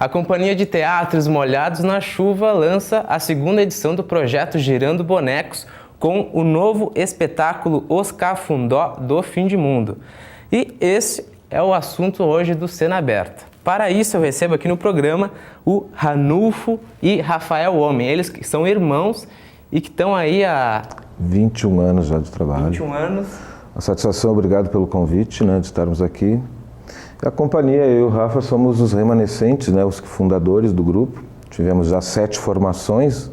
A Companhia de Teatros Molhados na Chuva lança a segunda edição do projeto Girando Bonecos com o novo espetáculo Os Cafundó do Fim de Mundo. E esse é o assunto hoje do Cena Aberta. Para isso eu recebo aqui no programa o Ranulfo e Rafael Homem, eles que são irmãos e que estão aí há 21 anos já de trabalho. 21 anos. A satisfação, obrigado pelo convite, de estarmos aqui. A companhia, eu e o Rafa, somos os remanescentes, os fundadores do grupo. Tivemos já 7 formações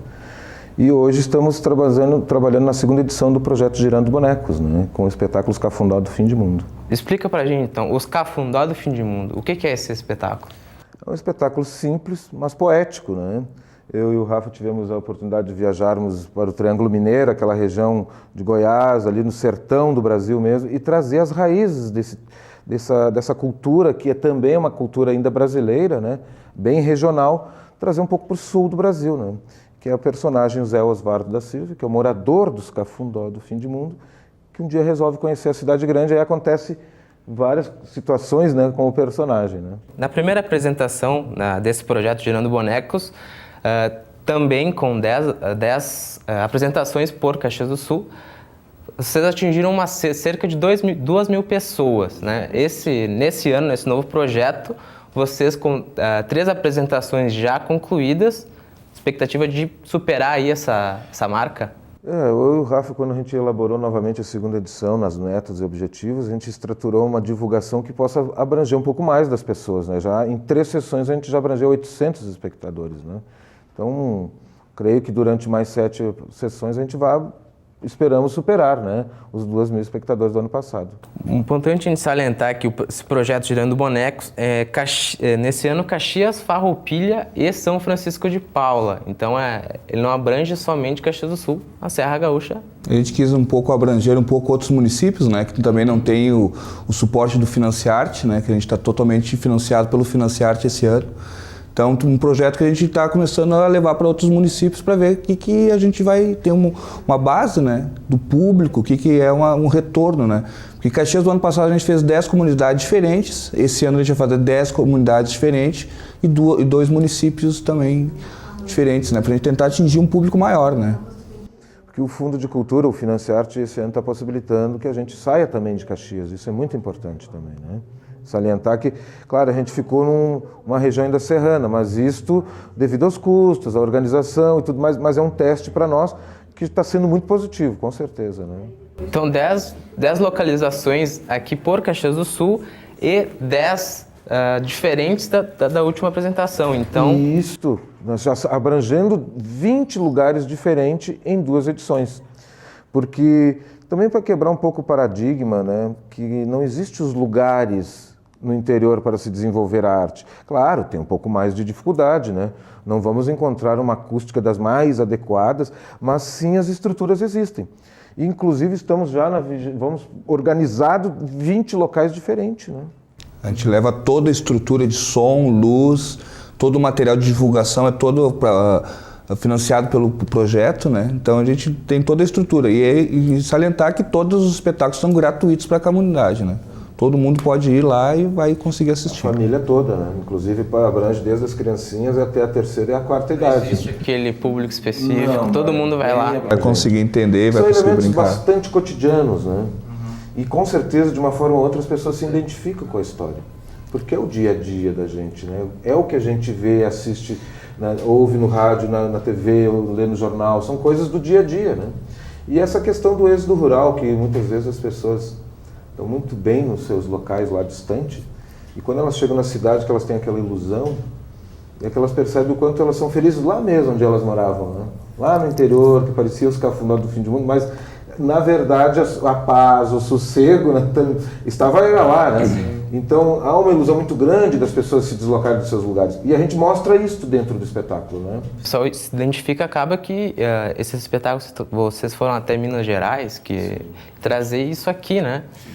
e hoje estamos trabalhando na segunda edição do projeto Girando Bonecos, com o espetáculo Os Cafundó do Fim de Mundo. Explica pra gente então, Os Cafundó do Fim de Mundo, o que é esse espetáculo? É um espetáculo simples, mas poético, Eu e o Rafa tivemos a oportunidade de viajarmos para o Triângulo Mineiro, aquela região de Goiás, ali no sertão do Brasil mesmo, e trazer as raízes dessa cultura, que é também uma cultura ainda brasileira, bem regional, trazer um pouco para o sul do Brasil, que é o personagem Zé Osvaldo da Silva, que é o morador dos Cafundó do Fim de Mundo, que um dia resolve conhecer a cidade grande, aí acontece várias situações com o personagem. Na primeira apresentação desse projeto Girando Bonecos, também com 10 apresentações por Caxias do Sul, vocês atingiram cerca de 2 mil pessoas. Nesse ano, nesse novo projeto, vocês com 3 apresentações já concluídas, expectativa de superar aí essa marca? Eu e o Rafa, quando a gente elaborou novamente a segunda edição, nas metas e objetivos, a gente estruturou uma divulgação que possa abranger um pouco mais das pessoas. Já em 3 sessões a gente já abrangeu 800 espectadores. Então, creio que durante mais 7 sessões a gente esperamos superar os 2 mil espectadores do ano passado. Importante a gente salientar que esse projeto Girando Bonecos, nesse ano Caxias, Farroupilha e São Francisco de Paula. Então ele não abrange somente Caxias do Sul, a Serra Gaúcha. A gente quis abranger outros municípios, que também não tem o suporte do Financiarte, que a gente está totalmente financiado pelo Financiarte esse ano. Então, um projeto que a gente está começando a levar para outros municípios para ver o que a gente vai ter uma base do público, o que é um retorno. Porque Caxias, do ano passado, a gente fez 10 comunidades diferentes, esse ano a gente vai fazer 10 comunidades diferentes e 2 municípios também diferentes, para a gente tentar atingir um público maior. Porque o Fundo de Cultura, o Financiarte, esse ano está possibilitando que a gente saia também de Caxias, isso é muito importante também. Salientar que, claro, a gente ficou numa região ainda serrana, mas isto devido aos custos, à organização e tudo mais, mas é um teste para nós que está sendo muito positivo, com certeza. Então, 10 localizações aqui por Caxias do Sul e 10 diferentes da última apresentação. Então, isto, nós já abrangendo 20 lugares diferentes em 2 edições, porque também para quebrar um pouco o paradigma, que não existem os lugares no interior para se desenvolver a arte. Claro, tem um pouco mais de dificuldade, Não vamos encontrar uma acústica das mais adequadas, mas sim as estruturas existem. E, inclusive, estamos já vamos organizado 20 locais diferentes, A gente leva toda a estrutura de som, luz, todo o material de divulgação é todo financiado pelo projeto, Então a gente tem toda a estrutura e salientar que todos os espetáculos são gratuitos para a comunidade, Todo mundo pode ir lá e vai conseguir assistir. A família toda, Inclusive abrange desde as criancinhas até a 3ª e a 4ª idade. Existe aquele público específico, todo mundo vai lá. Vai conseguir entender, vai conseguir brincar. São elementos bastante cotidianos, E com certeza, de uma forma ou outra, as pessoas se identificam com a história. Porque é o dia a dia da gente, É o que a gente vê, assiste, ouve no rádio, na TV, ou lê no jornal, são coisas do dia a dia, E essa questão do êxodo rural, que muitas vezes as pessoas estão muito bem nos seus locais lá distantes, e quando elas chegam na cidade que elas têm aquela ilusão, é que elas percebem o quanto elas são felizes lá mesmo onde elas moravam, Lá no interior, que parecia os Cafundó do Fim do Mundo, mas na verdade a paz, o sossego estava lá, Então há uma ilusão muito grande das pessoas se deslocarem dos seus lugares. E a gente mostra isso dentro do espetáculo, O pessoal se identifica, acaba que esses espetáculos, vocês foram até Minas Gerais, que trazer isso aqui,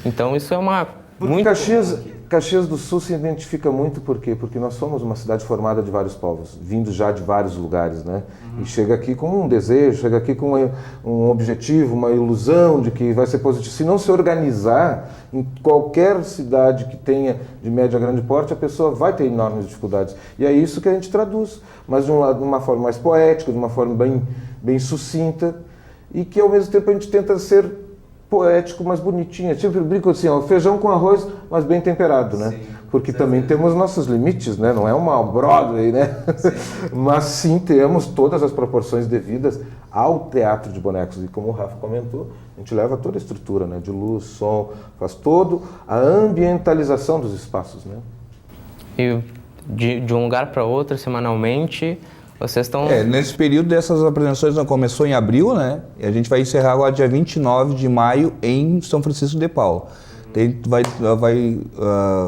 Então isso é uma... Porque Caxias Caxias do Sul se identifica muito por quê? Porque nós somos uma cidade formada de vários povos, vindos já de vários lugares, né? E chega aqui com um desejo, chega aqui com um objetivo, uma ilusão de que vai ser positivo. Se não se organizar, em qualquer cidade que tenha de média a grande porte, a pessoa vai ter enormes dificuldades. E é isso que a gente traduz, mas de um lado de uma forma mais poética, de uma forma bem sucinta, e que ao mesmo tempo a gente tenta ser poético, mas bonitinho. Eu sempre brinco assim, ó, feijão com arroz, mas bem temperado, né? Sim, porque também temos nossos limites, né? Não é uma Broadway, né? Sim. Mas sim temos todas as proporções devidas ao teatro de bonecos. E como o Rafa comentou, a gente leva toda a estrutura, né? De luz, som, faz toda a ambientalização dos espaços, né? E de um lugar para outro, semanalmente, vocês estão... Nesse período dessas apresentações, começou em abril, né? E a gente vai encerrar agora dia 29 de maio em São Francisco de Paula. Daí vai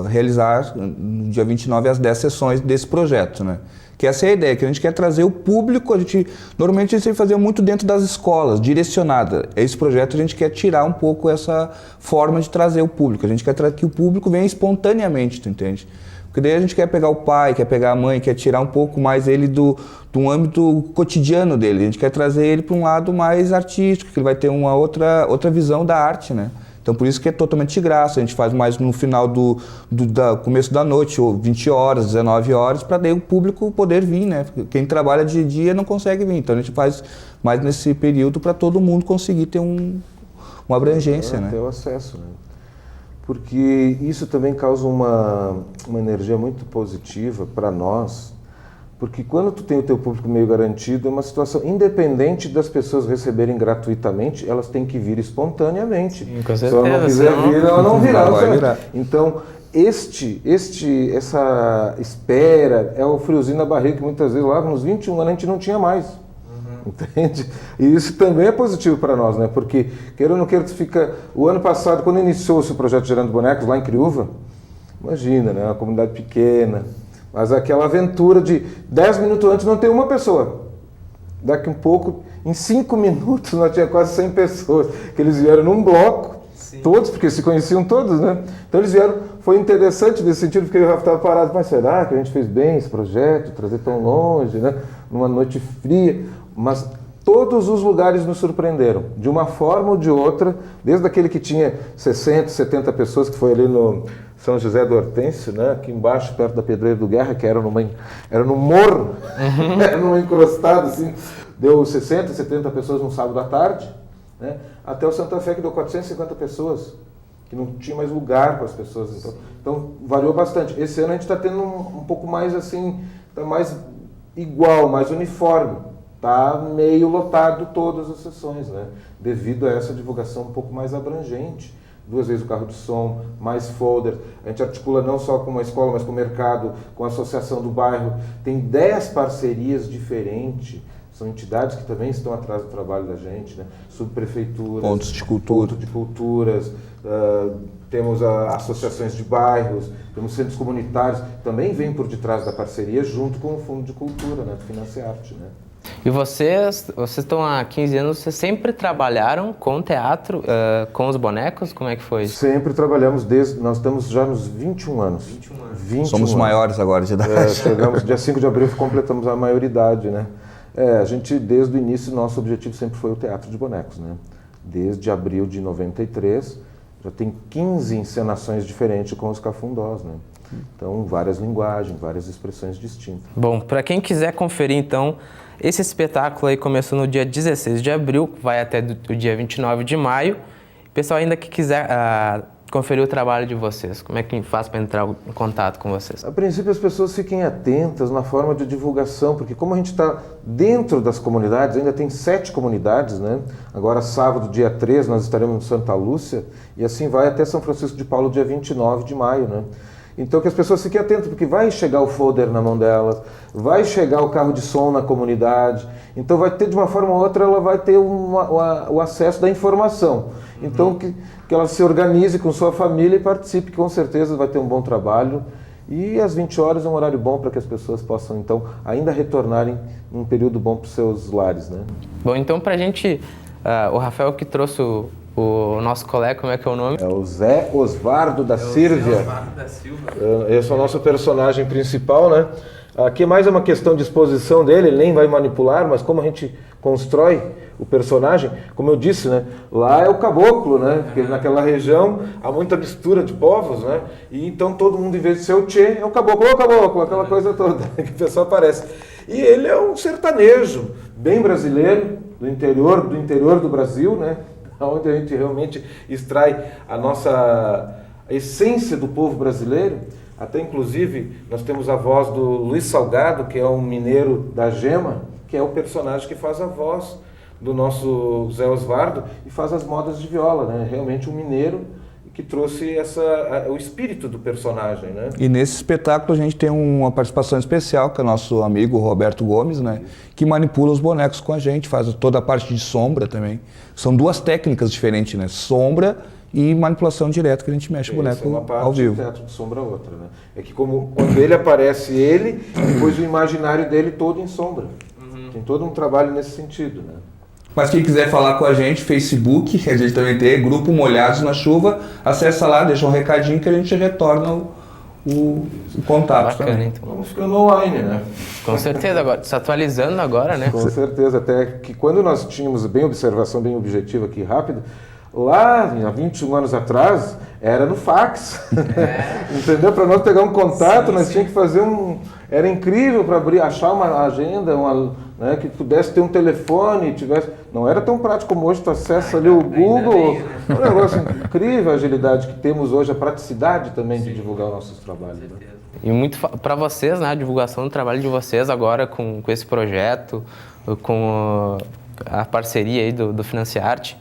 realizar no dia 29 as 10 sessões desse projeto, né? Que essa é a ideia, que a gente quer trazer o público, normalmente a gente fazia muito dentro das escolas, direcionada. Esse projeto a gente quer tirar um pouco essa forma de trazer o público. A gente quer que o público venha espontaneamente, tu entende? Porque daí a gente quer pegar o pai, quer pegar a mãe, quer tirar um pouco mais ele do âmbito cotidiano dele. A gente quer trazer ele para um lado mais artístico, que ele vai ter uma outra visão da arte, né? Então por isso que é totalmente de graça. A gente faz mais no final do começo da noite, ou 20 horas, 19 horas, para daí o público poder vir, né? Quem trabalha de dia não consegue vir. Então a gente faz mais nesse período para todo mundo conseguir ter uma abrangência, né? Ter o acesso, né? Porque isso também causa uma energia muito positiva para nós, porque quando tu tem o teu público meio garantido, é uma situação, independente das pessoas receberem gratuitamente, elas têm que vir espontaneamente. Sim, com certeza. Se ela não quiser vir, ela não virá. Vai virar. Então, essa espera é o friozinho na barriga que muitas vezes lá nos 21 anos a gente não tinha mais. Entende? E isso também é positivo para nós, né? Porque, queira ou não queira, tu fica... O ano passado, quando iniciou-se o projeto Gerando Bonecos, lá em Criúva, imagina, né? Uma comunidade pequena, mas aquela aventura de 10 minutos antes não tem uma pessoa. Daqui um pouco, em 5 minutos, nós tínhamos quase 100 pessoas, que eles vieram num bloco, sim, todos, porque se conheciam todos, né? Então eles vieram, foi interessante nesse sentido, porque o Rafa estava parado, mas será que a gente fez bem esse projeto, trazer tão longe, né? Numa noite fria... Mas todos os lugares nos surpreenderam, de uma forma ou de outra, desde aquele que tinha 60, 70 pessoas, que foi ali no São José do Hortêncio, né? Aqui embaixo, perto da Pedreira do Guerra, que era no morro, era numa encrostada, assim, deu 60, 70 pessoas num sábado à tarde, né? Até o Santa Fé, que deu 450 pessoas, que não tinha mais lugar para as pessoas. Então variou bastante. Esse ano a gente está tendo um pouco mais assim, está mais igual, mais uniforme. Está meio lotado todas as sessões, né? Devido a essa divulgação um pouco mais abrangente. 2 vezes o carro de som, mais folders. A gente articula não só com uma escola, mas com o mercado, com a associação do bairro. Tem 10 parcerias diferentes. São entidades que também estão atrás do trabalho da gente, né? Subprefeituras, pontos de cultura. Pontos de culturas, temos associações de bairros, temos centros comunitários, também vêm por detrás da parceria junto com o Fundo de Cultura, né? Do Financiarte, né? E vocês estão há 15 anos, vocês sempre trabalharam com teatro, com os bonecos? Como é que foi? Sempre trabalhamos nós estamos já nos 21 anos. 21 Somos anos. Maiores agora de idade. Chegamos, dia 5 de abril completamos a maioridade, né? A gente, desde o início, nosso objetivo sempre foi o teatro de bonecos, né? Desde abril de 93, já tem 15 encenações diferentes com os cafundós, né? Então, várias linguagens, várias expressões distintas. Bom, para quem quiser conferir, então, esse espetáculo aí começou no dia 16 de abril, vai até o dia 29 de maio. Pessoal, ainda que quiser conferir o trabalho de vocês, como é que faz para entrar em contato com vocês? A princípio, as pessoas fiquem atentas na forma de divulgação, porque como a gente está dentro das comunidades, ainda tem 7 comunidades, né? Agora, sábado, dia 3, nós estaremos em Santa Lúcia, e assim vai até São Francisco de Paula, dia 29 de maio, né? Então que as pessoas fiquem atentas, porque vai chegar o folder na mão delas, vai chegar o carro de som na comunidade, então vai ter, de uma forma ou outra, ela vai ter o acesso da informação. Então que ela se organize com sua família e participe, que com certeza vai ter um bom trabalho. E às 20 horas é um horário bom para que as pessoas possam, então, ainda retornarem num período bom para os seus lares, né? Bom, então para a gente, o Rafael que trouxe o nosso colega, como é que é o nome? É o Zé Osvardo da Silva. Esse é o nosso personagem principal, né? Aqui mais é uma questão de exposição dele, ele nem vai manipular, mas como a gente constrói o personagem, como eu disse, né? Lá é o caboclo, né? Porque naquela região há muita mistura de povos, né? E então todo mundo, em vez de ser o tchê, é o caboclo, aquela coisa toda que o pessoal aparece. E ele é um sertanejo, bem brasileiro, do interior do Brasil, né? Onde a gente realmente extrai a nossa essência do povo brasileiro. Até inclusive nós temos a voz do Luiz Salgado, que é um mineiro da Gema, que é o personagem que faz a voz do nosso Zé Osvardo e faz as modas de viola, né? Realmente um mineiro que trouxe o espírito do personagem, né? E nesse espetáculo a gente tem uma participação especial, que é o nosso amigo Roberto Gomes, né? Que manipula os bonecos com a gente, faz toda a parte de sombra também. São duas técnicas diferentes, né? Sombra e manipulação direta, que a gente mexe o boneco uma parte ao vivo. Do teatro de sombra outra, né? É que como quando ele aparece depois o imaginário dele todo em sombra. Tem todo um trabalho nesse sentido, né? Mas quem quiser falar com a gente, Facebook, a gente também tem Grupo Molhados na Chuva, acessa lá, deixa um recadinho que a gente retorna o contato. Bacana, também. então. Vamos ficando online, né? Com certeza, agora, se atualizando agora, né? Com certeza, até que quando nós tínhamos bem observação, bem objetiva aqui, rápido, lá, há 21 anos atrás, era no fax. Entendeu? Para nós pegar um contato, nós tínhamos que fazer Era incrível para achar uma agenda, né, que pudesse ter um telefone, não era tão prático como hoje, tu acessa ali o Google. É um negócio incrível a agilidade que temos hoje, a praticidade também de divulgar os nossos trabalhos. Né? E muito para vocês, né, a divulgação do trabalho de vocês agora com esse projeto, com a parceria aí do Financiarte.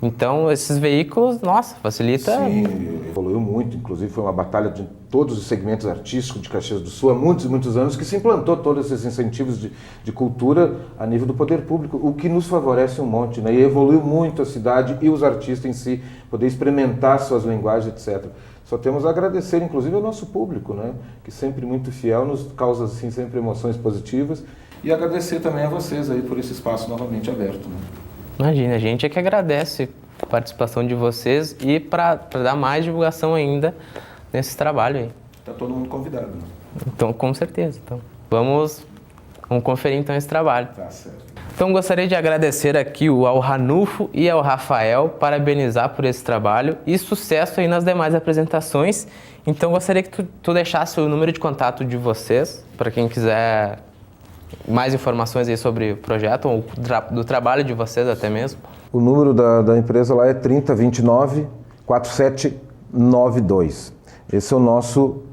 Então, esses veículos, nossa, facilita... Sim, evoluiu muito, inclusive foi uma batalha de todos os segmentos artísticos de Caxias do Sul há muitos e muitos anos que se implantou todos esses incentivos de cultura a nível do poder público, o que nos favorece um monte, né? E evoluiu muito a cidade e os artistas em si, poder experimentar suas linguagens, etc. Só temos a agradecer, inclusive, ao nosso público, né? Que sempre muito fiel, nos causa assim, sempre emoções positivas. E agradecer também a vocês aí por esse espaço novamente aberto, né? Imagina, a gente é que agradece a participação de vocês e para dar mais divulgação ainda nesse trabalho aí. Está todo mundo convidado, né? Então, com certeza. Então, vamos conferir então esse trabalho. Tá certo. Então, gostaria de agradecer aqui ao Ranulfo e ao Rafael, parabenizar por esse trabalho e sucesso aí nas demais apresentações. Então, gostaria que tu deixasse o número de contato de vocês, para quem quiser mais informações aí sobre o projeto ou do trabalho de vocês até mesmo. O número da empresa lá é 3029-4792. Esse é o nosso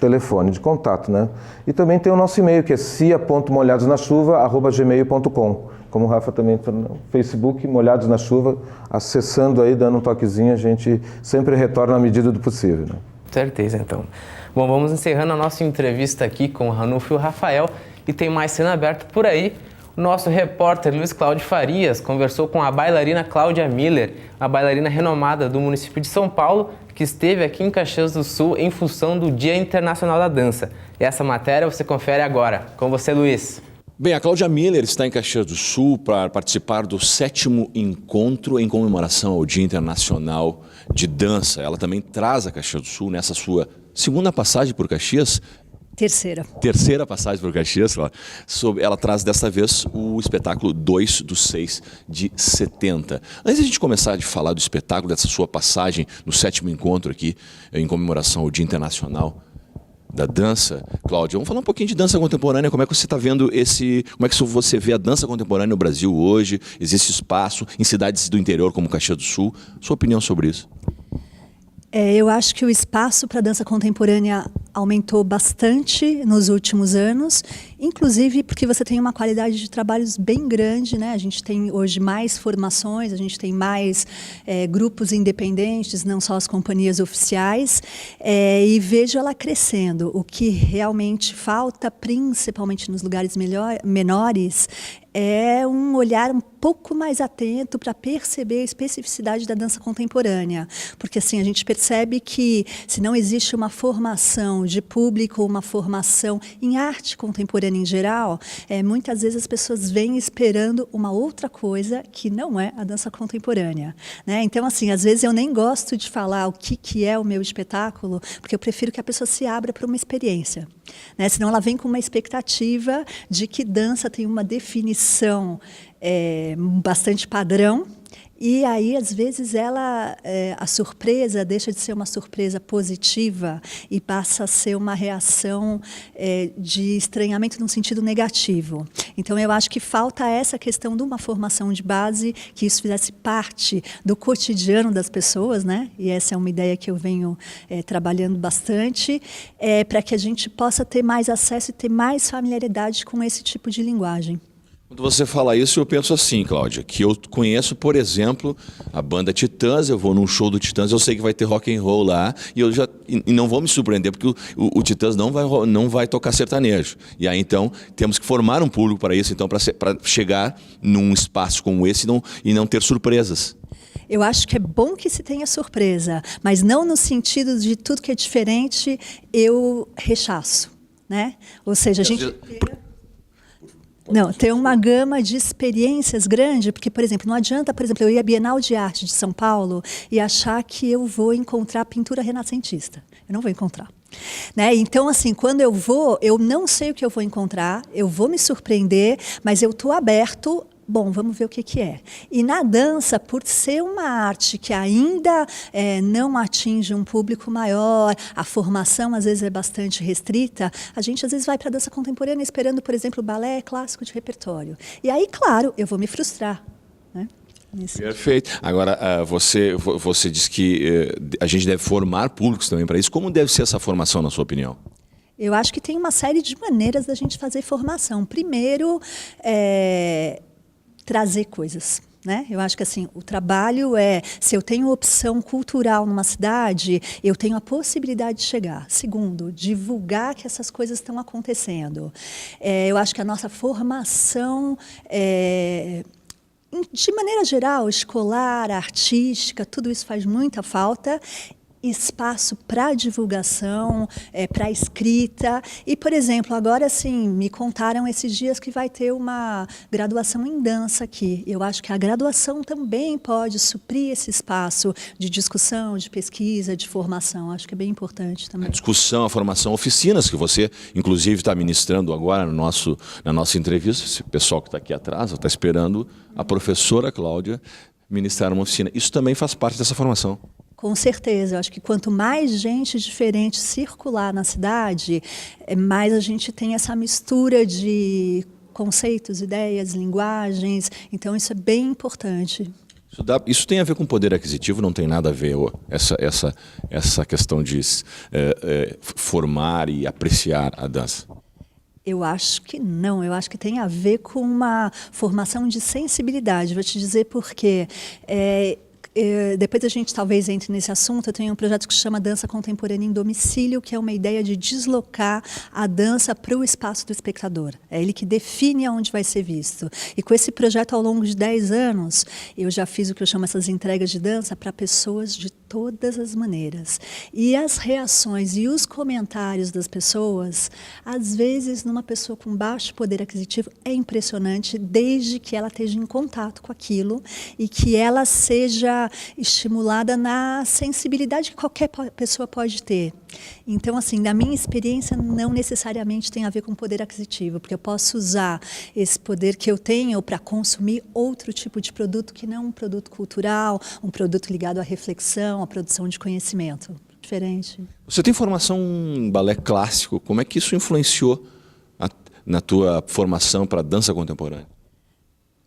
telefone de contato, né? E também tem o nosso e-mail, que é cia.molhadosnachuva@gmail.com. Como o Rafa também está no Facebook, Molhados na Chuva, acessando aí, dando um toquezinho, a gente sempre retorna à medida do possível, né? Certeza, então. Bom, vamos encerrando a nossa entrevista aqui com o Ranulfo e o Rafael. E tem mais cena aberta por aí. O nosso repórter Luiz Cláudio Farias conversou com a bailarina Cláudia Miller, a bailarina renomada do município de São Paulo, que esteve aqui em Caxias do Sul em função do Dia Internacional da Dança. E essa matéria você confere agora. Com você, Luiz. Bem, a Cláudia Miller está em Caxias do Sul para participar do 7º encontro em comemoração ao Dia Internacional de Dança. Ela também traz a Caxias do Sul nessa sua segunda passagem por Caxias. Terceira passagem por Caxias. Ela traz desta vez o espetáculo 2 do 6 de 70. Antes de a gente começar a falar do espetáculo, dessa sua passagem no 7º encontro aqui, em comemoração ao Dia Internacional da Dança, Cláudia, vamos falar um pouquinho de dança contemporânea. Como é que você está vendo como é que você vê a dança contemporânea no Brasil hoje? Existe espaço em cidades do interior como Caxias do Sul? Sua opinião sobre isso? Eu acho que o espaço para a dança contemporânea aumentou bastante nos últimos anos, inclusive porque você tem uma qualidade de trabalhos bem grande, né? A gente tem hoje mais formações, a gente tem mais grupos independentes, não só as companhias oficiais, e vejo ela crescendo. O que realmente falta, principalmente nos lugares menores, é um olhar um pouco mais atento para perceber a especificidade da dança contemporânea. Porque assim, a gente percebe que se não existe uma formação de público, uma formação em arte contemporânea, contemporânea em geral, muitas vezes as pessoas vêm esperando uma outra coisa que não é a dança contemporânea, né? Então, assim, às vezes eu nem gosto de falar o que é o meu espetáculo, porque eu prefiro que a pessoa se abra para uma experiência, né? Senão ela vem com uma expectativa de que dança tem uma definição bastante padrão. E aí, às vezes, a surpresa deixa de ser uma surpresa positiva e passa a ser uma reação de estranhamento num sentido negativo. Então, eu acho que falta essa questão de uma formação de base, que isso fizesse parte do cotidiano das pessoas, né? E essa é uma ideia que eu venho trabalhando bastante, para que a gente possa ter mais acesso e ter mais familiaridade com esse tipo de linguagem. Quando você fala isso, eu penso assim, Cláudia, que eu conheço, por exemplo, a banda Titãs, eu vou num show do Titãs, eu sei que vai ter rock and roll lá, e não vou me surpreender, porque o Titãs não vai tocar sertanejo. E aí, então, temos que formar um público para isso, então, para chegar num espaço como esse e não ter surpresas. Eu acho que é bom que se tenha surpresa, mas não no sentido de tudo que é diferente, eu rechaço, né? Ou seja, a gente... Não, tem uma gama de experiências grande, porque, por exemplo, não adianta, por exemplo, eu ir à Bienal de Arte de São Paulo e achar que eu vou encontrar pintura renascentista. Eu não vou encontrar. Né? Então, assim, quando eu vou, eu não sei o que eu vou encontrar, eu vou me surpreender, mas eu estou aberto. Bom, vamos ver o que é. E na dança, por ser uma arte que ainda não atinge um público maior, a formação às vezes é bastante restrita, a gente às vezes vai para a dança contemporânea esperando, por exemplo, balé clássico de repertório. E aí, claro, eu vou me frustrar, né? Perfeito. Agora, você diz que a gente deve formar públicos também para isso. Como deve ser essa formação, na sua opinião? Eu acho que tem uma série de maneiras da gente fazer formação. Primeiro, trazer coisas, né? Eu acho que assim, o trabalho se eu tenho opção cultural numa cidade, eu tenho a possibilidade de chegar. Segundo, divulgar que essas coisas estão acontecendo. Eu acho que a nossa formação, de maneira geral, escolar, artística, tudo isso faz muita falta. Espaço para divulgação, para escrita. E, por exemplo, agora sim, me contaram esses dias que vai ter uma graduação em dança aqui. Eu acho que a graduação também pode suprir esse espaço de discussão, de pesquisa, de formação. Acho que é bem importante também. A discussão, a formação, oficinas que você, inclusive, está ministrando agora na nossa entrevista. Esse pessoal que está aqui atrás está esperando a professora Cláudia ministrar uma oficina. Isso também faz parte dessa formação. Com certeza, eu acho que quanto mais gente diferente circular na cidade, mais a gente tem essa mistura de conceitos, ideias, linguagens, então isso é bem importante. Isso tem a ver com poder aquisitivo, não tem nada a ver essa questão de formar e apreciar a dança? Eu acho que não, eu acho que tem a ver com uma formação de sensibilidade, vou te dizer por quê. Depois a gente talvez entre nesse assunto. Eu tenho um projeto que se chama Dança Contemporânea em Domicílio, que é uma ideia de deslocar a dança para o espaço do espectador. É ele que define aonde vai ser visto. E com esse projeto, ao longo de 10 anos, eu já fiz o que eu chamo essas entregas de dança para pessoas de todas as maneiras. E as reações e os comentários das pessoas, às vezes, numa pessoa com baixo poder aquisitivo, é impressionante, desde que ela esteja em contato com aquilo e que ela seja estimulada na sensibilidade que qualquer pessoa pode ter. Então, assim, na minha experiência, não necessariamente tem a ver com poder aquisitivo, porque eu posso usar esse poder que eu tenho para consumir outro tipo de produto que não um produto cultural, um produto ligado à reflexão, à produção de conhecimento. Diferente. Você tem formação em balé clássico. Como é que isso influenciou na tua formação para dança contemporânea?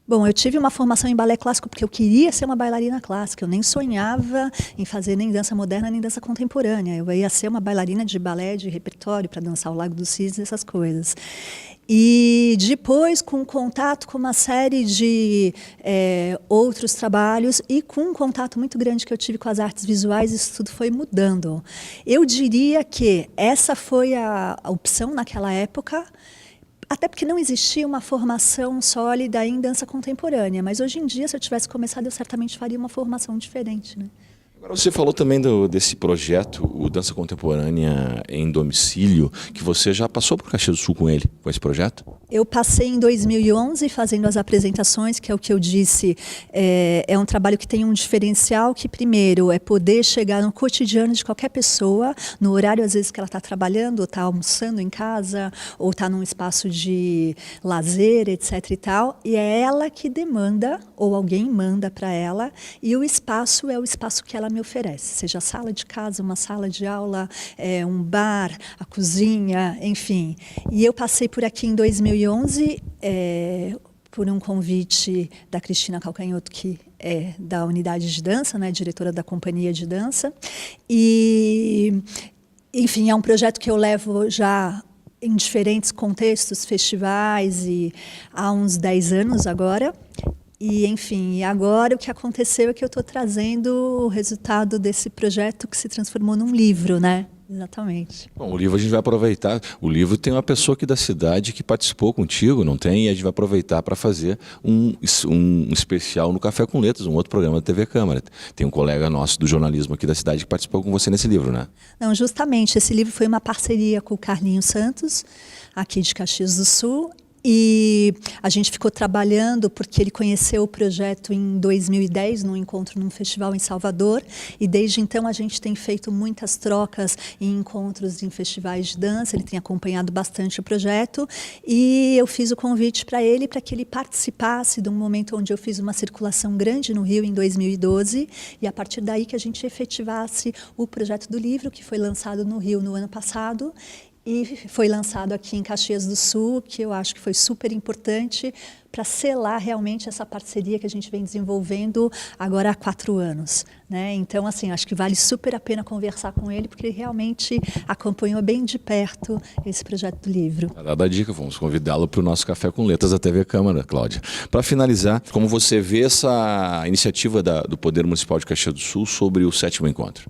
Bom, eu tive uma formação em balé clássico porque eu queria ser uma bailarina clássica. Eu nem sonhava em fazer nem dança moderna nem dança contemporânea. Eu ia ser uma bailarina de balé, de repertório, para dançar o Lago dos Cisnes, essas coisas. E depois, com contato com uma série de outros trabalhos e com um contato muito grande que eu tive com as artes visuais, isso tudo foi mudando. Eu diria que essa foi a opção naquela época, até porque não existia uma formação sólida em dança contemporânea. Mas hoje em dia, se eu tivesse começado, eu certamente faria uma formação diferente, né? Agora você falou também desse projeto, o Dança Contemporânea em Domicílio, que você já passou por Caxias do Sul com ele, com esse projeto? Eu passei em 2011 fazendo as apresentações, que é o que eu disse, é um trabalho que tem um diferencial que, primeiro, é poder chegar no cotidiano de qualquer pessoa, no horário, às vezes, que ela está trabalhando, ou está almoçando em casa, ou está num espaço de lazer, etc. e tal, e é ela que demanda, ou alguém manda para ela, e o espaço é o espaço que ela me oferece, seja a sala de casa, uma sala de aula, um bar, a cozinha, enfim. E eu passei por aqui em 2011 por um convite da Cristina Calcanhoto, que é da unidade de dança, né, diretora da companhia de dança. E, enfim, é um projeto que eu levo já em diferentes contextos, festivais, e há uns 10 anos agora. E, enfim, agora o que aconteceu é que eu estou trazendo o resultado desse projeto que se transformou num livro, né? Exatamente. Bom, o livro a gente vai aproveitar. O livro tem uma pessoa aqui da cidade que participou contigo, não tem? E a gente vai aproveitar para fazer um especial no Café com Letras, um outro programa da TV Câmara. Tem um colega nosso do jornalismo aqui da cidade que participou com você nesse livro, né? Não, justamente. Esse livro foi uma parceria com o Carlinhos Santos, aqui de Caxias do Sul. E a gente ficou trabalhando porque ele conheceu o projeto em 2010, num encontro num festival em Salvador, e desde então a gente tem feito muitas trocas em encontros em festivais de dança. Ele tem acompanhado bastante o projeto, e eu fiz o convite para ele para que ele participasse de um momento onde eu fiz uma circulação grande no Rio em 2012, e a partir daí que a gente efetivasse o projeto do livro, que foi lançado no Rio no ano passado, e foi lançado aqui em Caxias do Sul, que eu acho que foi super importante para selar realmente essa parceria que a gente vem desenvolvendo agora há 4 anos, né? Então, assim, acho que vale super a pena conversar com ele, porque ele realmente acompanhou bem de perto esse projeto do livro. Tá dada a dica, vamos convidá-lo para o nosso Café com Letras da TV Câmara, Cláudia. Para finalizar, como você vê essa iniciativa do Poder Municipal de Caxias do Sul sobre o 7º encontro?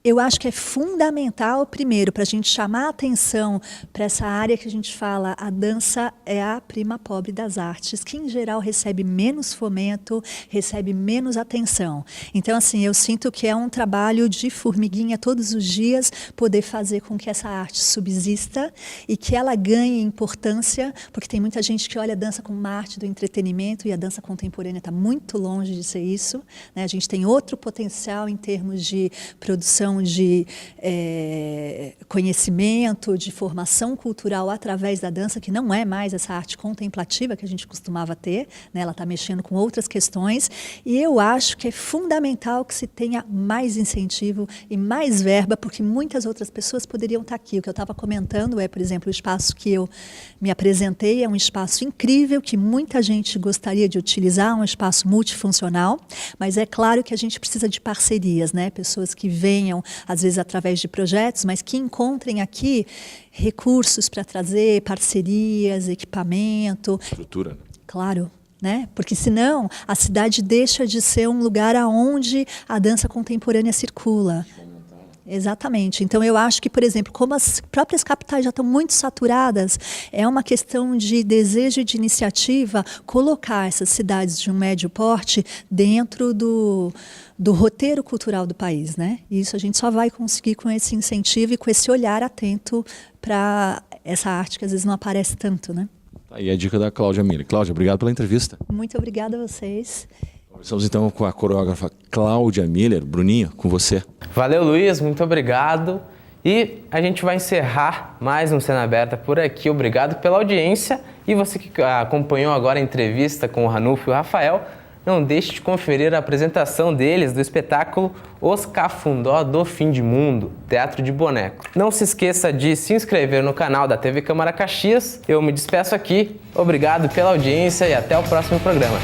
Eu acho que é fundamental, primeiro, para a gente chamar a atenção para essa área que a gente fala, a dança é a prima pobre das artes, que em geral recebe menos fomento, recebe menos atenção. Então, assim, eu sinto que é um trabalho de formiguinha todos os dias poder fazer com que essa arte subsista e que ela ganhe importância, porque tem muita gente que olha a dança como uma arte do entretenimento, e a dança contemporânea está muito longe de ser isso, né? A gente tem outro potencial em termos de produção de conhecimento, de formação cultural através da dança, que não é mais essa arte contemplativa que a gente costumava ter, né? Ela está mexendo com outras questões, e eu acho que é fundamental que se tenha mais incentivo e mais verba, porque muitas outras pessoas poderiam estar aqui. O que eu estava comentando é, por exemplo, o espaço que eu me apresentei é um espaço incrível, que muita gente gostaria de utilizar, um espaço multifuncional, mas é claro que a gente precisa de parcerias, né? Pessoas que venham às vezes através de projetos, mas que encontrem aqui recursos para trazer parcerias, equipamento. Estrutura. Claro, né? Porque senão a cidade deixa de ser um lugar aonde a dança contemporânea circula. Exatamente. Então, eu acho que, por exemplo, como as próprias capitais já estão muito saturadas, é uma questão de desejo e de iniciativa colocar essas cidades de um médio porte dentro do roteiro cultural do país, né? E isso a gente só vai conseguir com esse incentivo e com esse olhar atento para essa arte que às vezes não aparece tanto, né? Aí a dica da Cláudia Miller. Cláudia, obrigado pela entrevista. Muito obrigada a vocês. Conversamos então com a coreógrafa Cláudia Miller. Bruninho, com você. Valeu, Luiz, muito obrigado. E a gente vai encerrar mais um Cena Aberta por aqui. Obrigado pela audiência. E você que acompanhou agora a entrevista com o Ranulfo e o Rafael, não deixe de conferir a apresentação deles do espetáculo Os Cafundó do Fim de Mundo, Teatro de Boneco. Não se esqueça de se inscrever no canal da TV Câmara Caxias. Eu me despeço aqui. Obrigado pela audiência e até o próximo programa.